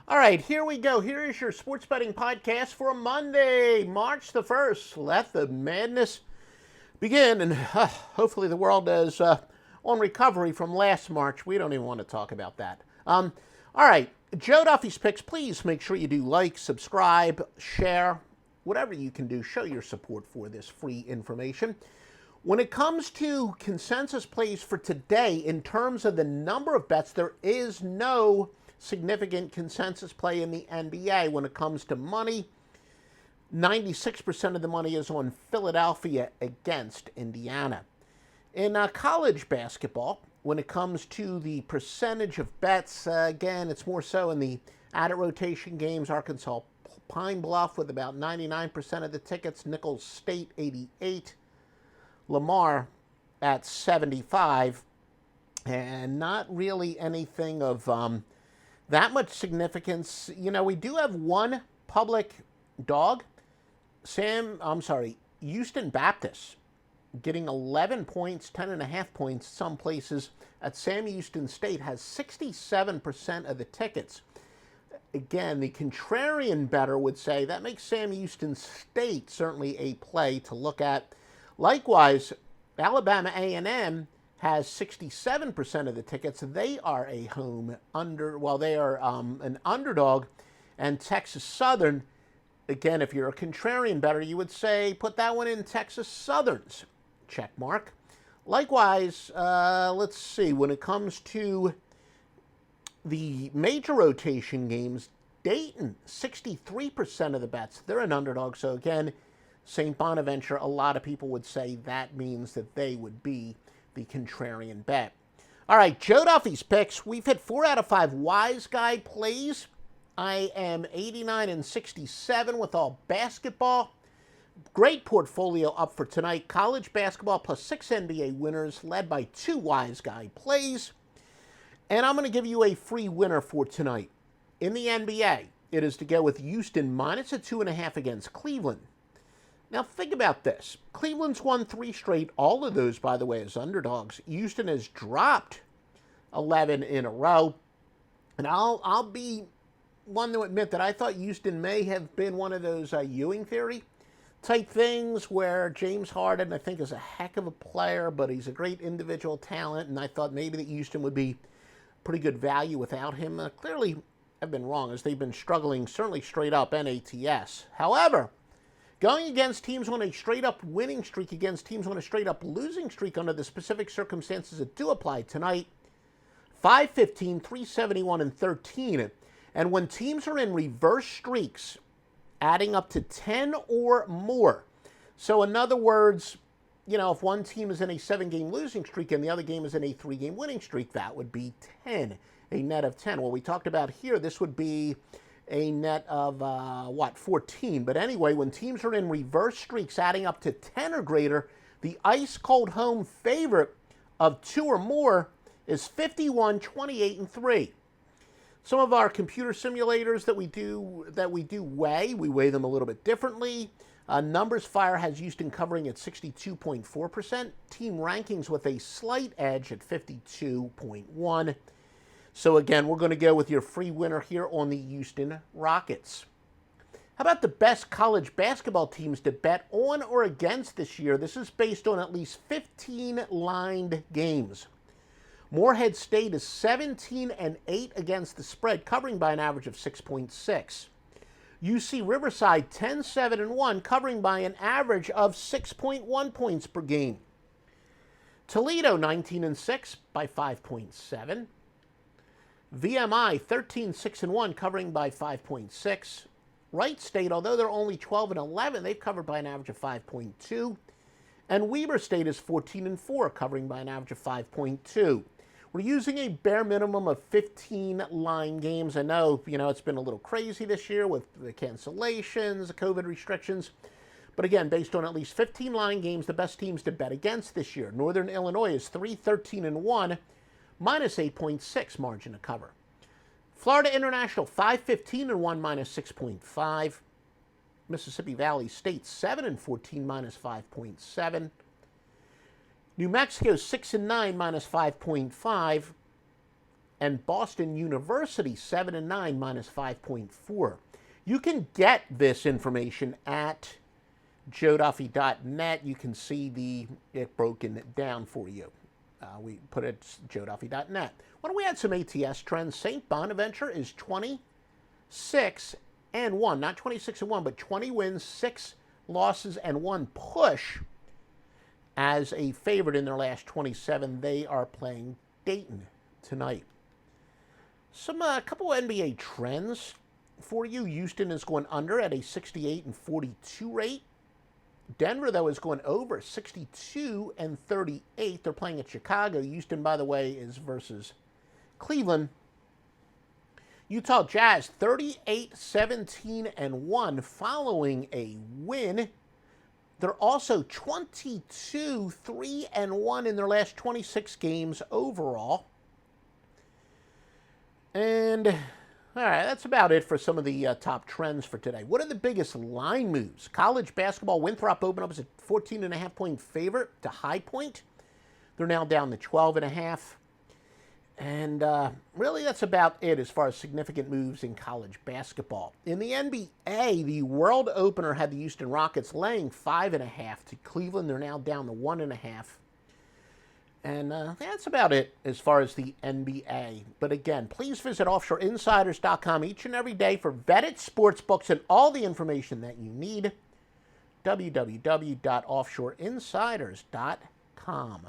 All right, here we go. Here is your sports betting podcast for Monday, March the 1st. Let the madness begin, and hopefully the world is on recovery from last March. We don't even want to talk about that. All right, Joe Duffy's Picks. Please make sure you do like, subscribe, share, whatever you can do. Show your support for this free information. When it comes to consensus plays for today, in terms of the number of bets, there is no significant consensus play in the NBA. When it comes to money, 96% of the money is on Philadelphia against Indiana. In college basketball, when it comes to the percentage of bets, again, it's more so in the added rotation games. Arkansas Pine Bluff with about 99% of the tickets, Nicholls State 88%. Lamar at 75%, and not really anything of that much significance. You know, we do have one public dog, Houston Baptist, getting 11 points, 10.5 points, some places. At Sam Houston State has 67% of the tickets. Again, the contrarian bettor would say that makes Sam Houston State certainly a play to look at. Likewise, Alabama A&M has 67% of the tickets. They are a they are an underdog. And Texas Southern, again, if you're a contrarian bettor, you would say put that one in Texas Southern's check mark. Likewise, let's see, when it comes to the major rotation games, Dayton, 63% of the bets. They're an underdog, so again, St. Bonaventure, a lot of people would say that means that they would be the contrarian bet. All right, Joe Duffy's Picks. We've hit 4 out of 5 Wise Guy plays. I am 89-67 with all basketball. Great portfolio up for tonight. College basketball plus 6 NBA winners led by 2 Wise Guy plays. And I'm going to give you a free winner for tonight. In the NBA, it is to go with Houston minus a 2.5 against Cleveland. Now, think about this. Cleveland's won 3 straight. All of those, by the way, as underdogs. Houston has dropped 11 in a row. And I'll be one to admit that I thought Houston may have been one of those Ewing theory type things where James Harden, I think, is a heck of a player, but he's a great individual talent. And I thought maybe that Houston would be pretty good value without him. Clearly, I've been wrong, as they've been struggling, certainly straight up NATS. However, going against teams on a straight-up winning streak, against teams on a straight-up losing streak under the specific circumstances that do apply tonight, 5-15, 371, and 13. And when teams are in reverse streaks, adding up to 10 or more. So in other words, you know, if one team is in a 7-game losing streak and the other game is in a 3-game winning streak, that would be 10, a net of 10. Well, we talked about here, this would be a net of, 14. But anyway, when teams are in reverse streaks adding up to 10 or greater, the ice-cold home favorite of 2 or more is 51, 28, and 3. Some of our computer simulators that we do weigh, we weigh them a little bit differently. Numbers Fire has Houston covering at 62.4%. Team Rankings with a slight edge at 52.1%. So again, we're going to go with your free winner here on the Houston Rockets. How about the best college basketball teams to bet on or against this year? This is based on at least 15 lined games. Morehead State is 17-8 against the spread, covering by an average of 6.6. UC Riverside 10-7-1, covering by an average of 6.1 points per game. Toledo 19-6 by 5.7. VMI 13-6-1, covering by 5.6. Wright State, although they're only 12-11, they've covered by an average of 5.2. And Weber State is 14-4, covering by an average of 5.2. We're using a bare minimum of 15 line games. I know, it's been a little crazy this year with the cancellations, the COVID restrictions. But again, based on at least 15 line games, the best teams to bet against this year. Northern Illinois is 3-13-1, minus 8.6 margin to cover. Florida International 5-15-1, minus 6.5. Mississippi Valley State 7-14, minus 5.7. New Mexico 6-9, minus 5.5. And Boston University 7-9 minus 5.4. You can get this information at joeduffy.net. You can see it broken down for you. We put it at joeduffy.net. Why don't we add some ATS trends? St. Bonaventure is 26-1, not 26-1, but 20 wins, 6 losses, and 1 push as a favorite in their last 27. They are playing Dayton tonight. A couple of NBA trends for you. Houston is going under at a 68-42 rate. Denver, though, is going over 62-38. They're playing at Chicago. Houston, by the way, is versus Cleveland. Utah Jazz 38-17-1 following a win. They're also 22-3-1 in their last 26 games overall. And, all right, that's about it for some of the top trends for today. What are the biggest line moves? College basketball, Winthrop opened up as a 14.5-point favorite to High Point. They're now down to 12.5. And really, that's about it as far as significant moves in college basketball. In the NBA, the world opener had the Houston Rockets laying 5.5 to Cleveland. They're now down to 1.5. And that's about it as far as the NBA. But again, please visit offshoreinsiders.com each and every day for vetted sports books and all the information that you need. www.offshoreinsiders.com.